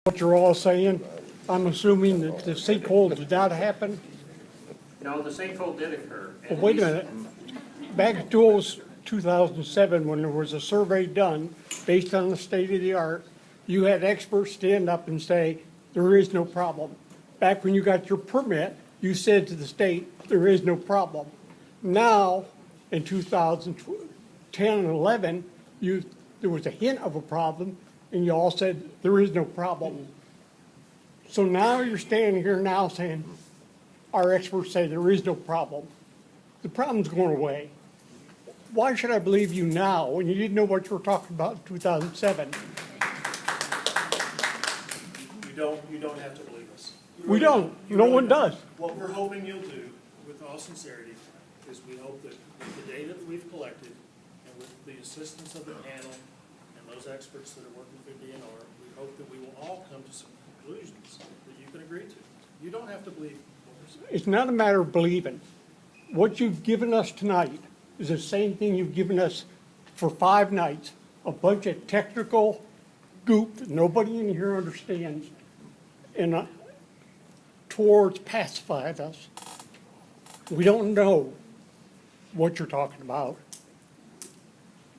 what you're all saying. I'm assuming that the sinkhole did not happen. No, the sinkhole did occur. But wait a minute. Back in 2007, when there was a survey done based on the state of the art, you had experts stand up and say, there is no problem. Back when you got your permit, you said to the state, there is no problem. Now, in 2010 and 11, there was a hint of a problem, and you all said, there is no problem. So now you're standing here now saying, our experts say there is no problem. The problem's going away. Why should I believe you now when you didn't know what you were talking about in 2007? You don't have to believe us. We don't. No one does. What we're hoping you'll do, with all sincerity, is we hope that with the data that we've collected and with the assistance of the panel and those experts that are working for DNR, we hope that we will all come to some conclusions that you can agree to. You don't have to believe what we're saying. It's not a matter of believing. What you've given us tonight is the same thing you've given us for 5 nights, a bunch of technical goop that nobody in here understands, and towards pacified us. We don't know what you're talking about.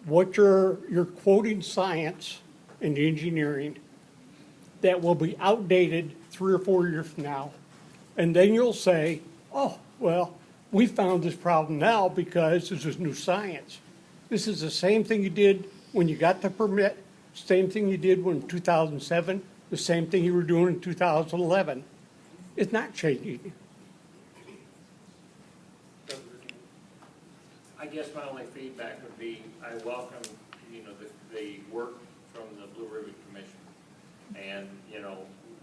What you're quoting science and engineering that will be outdated 3 or 4 years from now. And then you'll say, oh, well, we found this problem now because this is new science. This is the same thing you did when you got the permit, same thing you did when 2007, the same thing you were doing in 2011. It's not changing. I guess my only feedback would be, I welcome, the work from the Blue Ribbon Commission. And,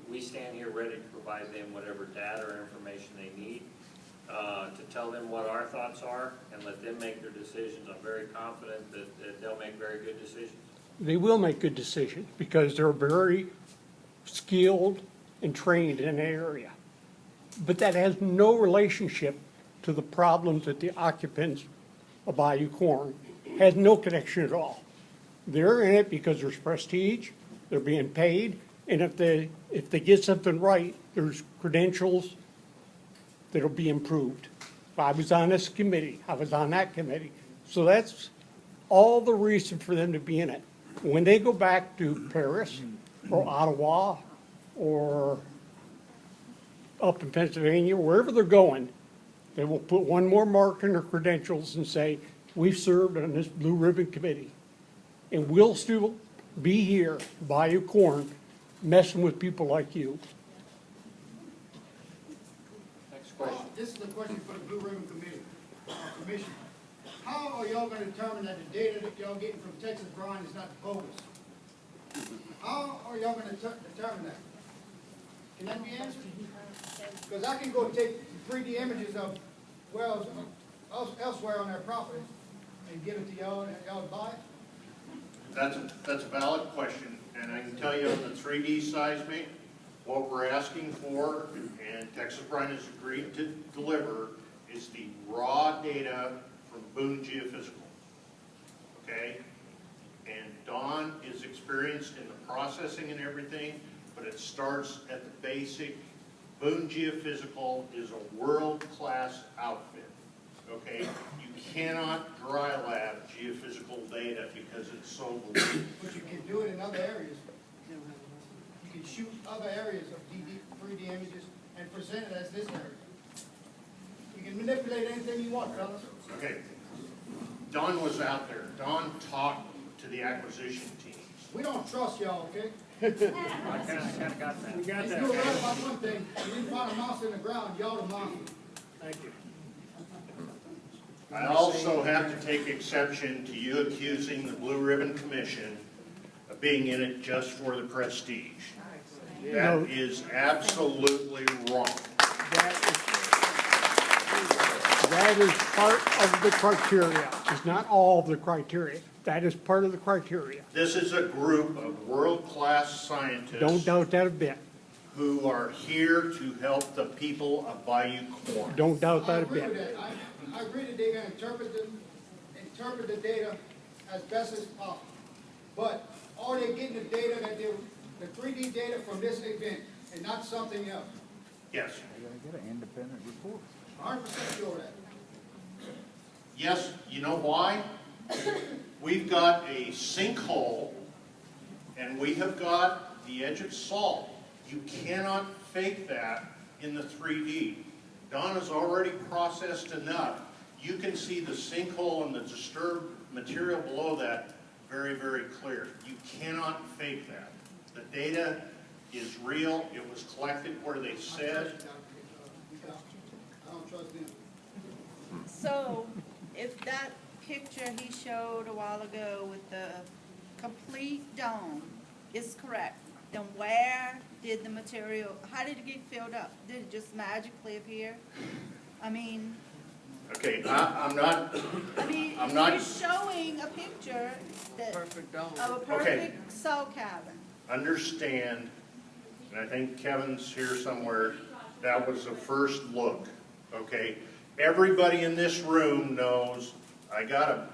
we stand here ready to provide them whatever data or information they need, to tell them what our thoughts are and let them make their decisions. I'm very confident that they'll make very good decisions. They will make good decisions because they're very skilled and trained in an area. But that has no relationship to the problems that the occupants of Bayou Corn has no connection at all. They're in it because there's prestige, they're being paid, and if they get something right, there's credentials that'll be improved. I was on this committee, I was on that committee, so that's all the reason for them to be in it. When they go back to Paris or Ottawa or up in Pennsylvania, wherever they're going, they will put one more mark in their credentials and say, we've served on this Blue Ribbon Committee. And we'll still be here, Bayou Corn, messing with people like you. Next question. This is a question for the Blue Ribbon Commission. How are y'all going to determine that the data that y'all getting from Texas Brine is not bogus? How are y'all going to determine that? Can that be answered? Because I can go take 3D images of wells elsewhere on their property and give it to y'all and y'all buy it? That's a valid question, and I can tell you on the 3D seismic, what we're asking for, and Texas Brine has agreed to deliver, is the raw data from Boone Geophysical, okay? And Don is experienced in the processing and everything, but it starts at the basic. Boone Geophysical is a world-class outfit, okay? You cannot dry lab geophysical data because it's so believed. But you can do it in other areas. You can shoot other areas of 3D images and present it as this area. You can manipulate anything you want, fellas. Okay, Don was out there. Don talked to the acquisition teams. We don't trust y'all, okay? I kind of got that. We got If that. you're right about one thing, you didn't find a mouse in the ground, y'all the monster. Thank you. I also have to take exception to you accusing the Blue Ribbon Commission of being in it just for the prestige. That is absolutely wrong. That is part of the criteria. It's not all of the criteria. That is part of the criteria. This is a group of world-class scientists. Don't doubt that a bit. Who are here to help the people of Bayou Corn. Don't doubt I that a agree with bit. that. I agree that they're gonna interpret the data as best as possible. But are they getting the data that the 3D data from this event and not something else. Yes. They're gonna get an independent report. 100% sure of that. Yes, you know why? We've got a sinkhole and we have got the edge of salt. You cannot fake that in the 3D. Don has already processed enough. You can see the sinkhole and the disturbed material below that very, very clear. You cannot fake that. The data is real. It was collected where they said. I don't trust them. So, if that picture he showed a while ago with the complete dome is correct, then where did the material, how did it get filled up? Did it just magically appear? I mean, Okay, I'm not. I'm not- you're showing a picture that, of a perfect salt cavern. Understand, and I think Kevin's here somewhere, that was the first look, okay? Everybody in this room knows I got a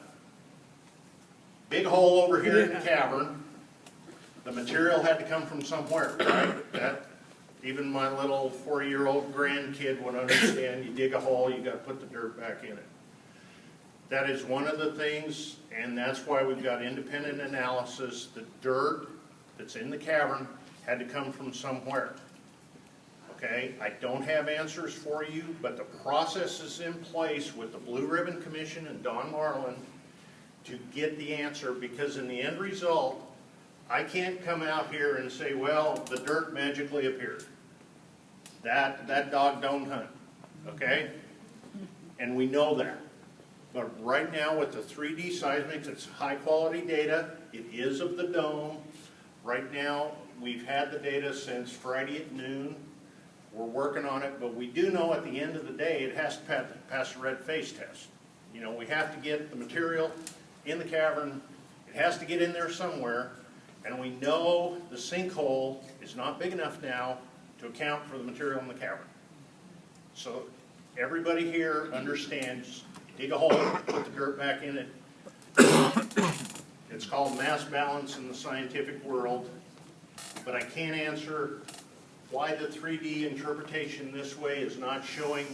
big hole over here in the cavern. The material had to come from somewhere, right? That, even my little 40-year-old grandkid would understand, you dig a hole, you gotta put the dirt back in it. That is one of the things, and that's why we've got independent analysis. The dirt that's in the cavern had to come from somewhere. Okay, I don't have answers for you, but the process is in place with the Blue Ribbon Commission and Don Marlin to get the answer, because in the end result, I can't come out here and say, well, the dirt magically appeared. That dog don't hunt, okay? And we know that. But right now with the 3D seismics, it's high quality data. It is of the dome. Right now, we've had the data since Friday at noon. We're working on it, but we do know at the end of the day, it has to pass a red phase test. You know, we have to get the material in the cavern. It has to get in there somewhere. And we know the sinkhole is not big enough now to account for the material in the cavern. So everybody here understands, you dig a hole, put the dirt back in it. It's called mass balance in the scientific world, but I can't answer why the 3D interpretation this way is not showing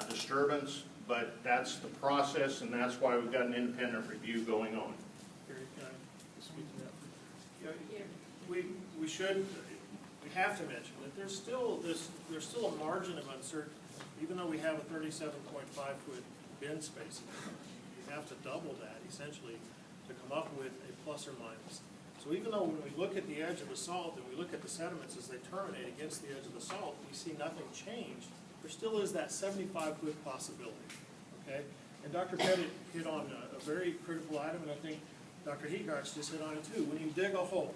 disturbance, but that's the process, and that's why we've got an independent review going on. Gary, can I speak to that? We have to mention that there's still a margin of uncertainty. Even though we have a 37.5 foot bin spacing, you have to double that essentially to come up with a plus or minus. So even though when we look at the edge of the salt and we look at the sediments as they terminate against the edge of the salt, we see nothing change, there still is that 75 foot possibility, okay? And Dr. Pettit hit on a very critical item, and I think Dr. Hegart's just hit on it too. When you dig a hole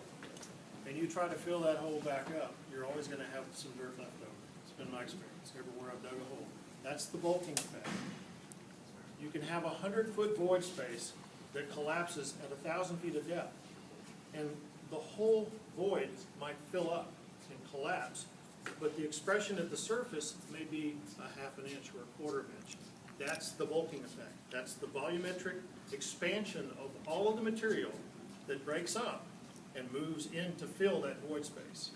and you try to fill that hole back up, you're always gonna have some dirt left over. It's been my experience everywhere I've dug a hole. That's the bulking effect. You can have a 100-foot void space that collapses at 1,000 feet of depth. And the whole void might fill up and collapse, but the expression at the surface may be a half an inch or a quarter of an inch. That's the bulking effect. That's the volumetric expansion of all of the material that breaks up and moves in to fill that void space.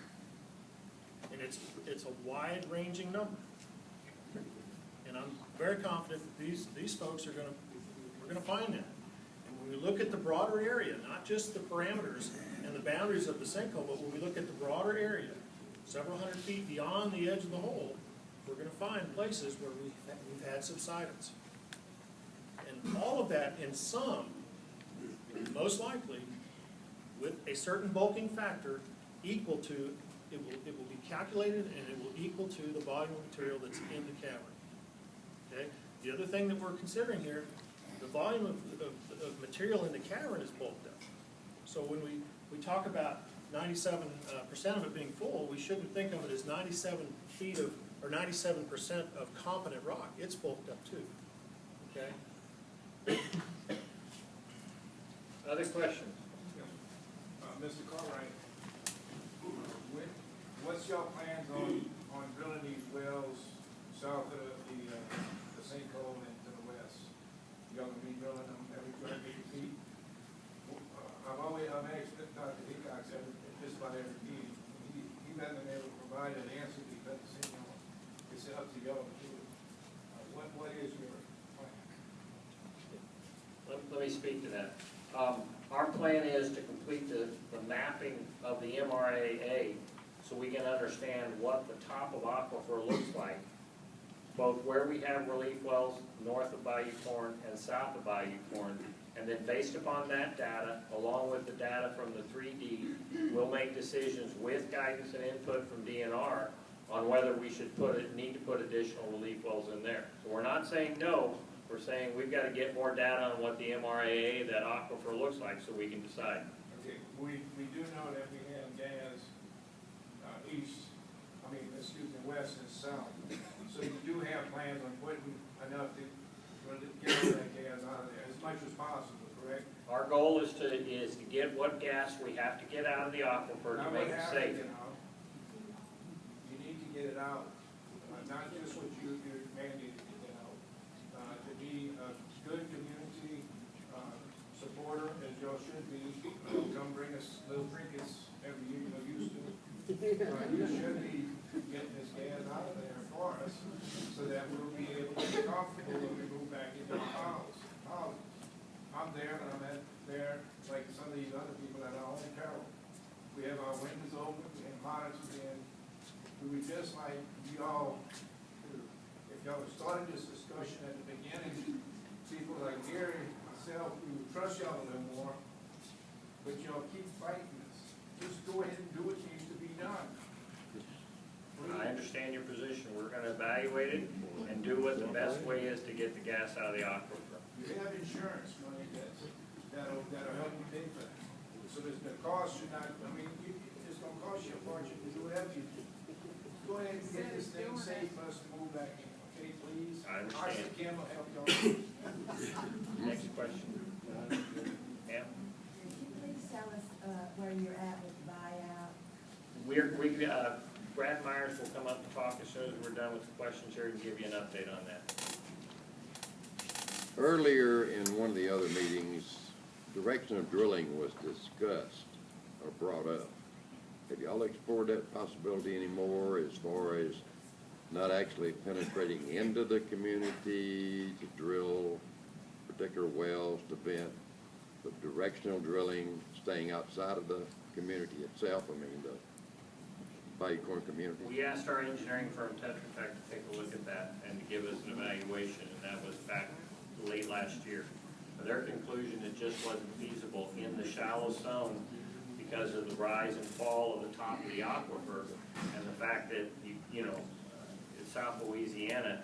And it's a wide-ranging number. And I'm very confident that these folks we're gonna find that. When we look at the broader area, not just the parameters and the boundaries of the sinkhole, but when we look at the broader area, several hundred feet beyond the edge of the hole, we're going to find places where we've had subsidence. And all of that in sum, most likely, with a certain bulking factor equal to, it will be calculated and it will equal to the volume of material that's in the cavern. Okay? The other thing that we're considering here, the volume of material in the cavern is bulked up. So when we talk about 97% of it being full, we shouldn't think of it as 97 feet of, or 97% of competent rock. It's bulked up too, okay? Other questions? Mr. Cartwright, what's your plans on drilling these wells south of the sinkhole and to the west? Y'all gonna be drilling them every 250 feet? I've asked Dr. Hickox just about every meeting. He hasn't been able to provide an answer because, you know, it's up to y'all to do it. What is your plan? Let me speak to that. Our plan is to complete the mapping of the MRAA so we can understand what the top of aquifer looks like, both where we have relief wells north of Bayou Corn and south of Bayou Corn. And then based upon that data, along with the data from the 3D, we'll make decisions with guidance and input from DNR on whether we should need to put additional relief wells in there. So we're not saying no, we're saying we've got to get more data on what the MRAA, that aquifer looks like, so we can decide. Okay, we do know that we have gas, west and south. So you do have plans on putting enough to get all that gas out of there, as much as possible, correct? Our goal is to get what gas we have to get out of the aquifer to Not make what it have to safe. get out. You need to get it out, not just what you're mandated to get out. To be a good community supporter, as y'all should be, come bring us little trinkets every year, used to. You should be getting this gas out of there for us, so that we'll be able to be comfortable when we move back into our house. I'm there, and I'm there, like some of these other people at our own peril. We have our windows open and monitors in. We would just like y'all, if y'all started this discussion at the beginning, people like Gary, myself, we would trust y'all a little more, but y'all keep fighting us. Just go ahead and do what needs to be done. I understand your position. We're going to evaluate it and do what the best way is to get the gas out of the aquifer. You have insurance money that'll help you pay for that. So the cost should not, I mean, it's gonna cost you a fortune to do whatever you do. Go ahead and get this thing safe for us to move back in, okay, please? I understand. Kim will help y'all. Next question. Ma'am? Could you please tell us where you're at with the buyout? Brad Myers will come up and talk as soon as we're done with the questions here and give you an update on that. Earlier in one of the other meetings, direction of drilling was discussed or brought up. Have y'all explored that possibility anymore as far as not actually penetrating into the community to drill particular wells to vent, but directional drilling, staying outside of the community itself, I mean, the Bayou Corn community? We asked our engineering firm, Tetra Tech, to take a look at that and to give us an evaluation, and that was back late last year. Their conclusion, it just wasn't feasible in the shallow zone because of the rise and fall of the top of the aquifer and the fact that, in South Louisiana,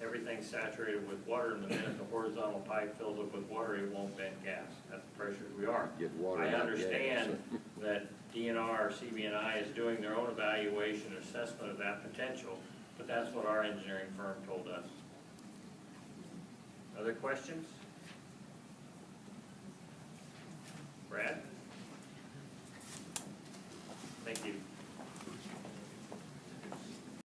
everything's saturated with water, and the minute the horizontal pipe fills up with water, it won't vent gas. That's the pressures we are. Get water, I not understand gas. that DNR or CB&I is doing their own evaluation and assessment of that potential, but that's what our engineering firm told us. Other questions? Brad?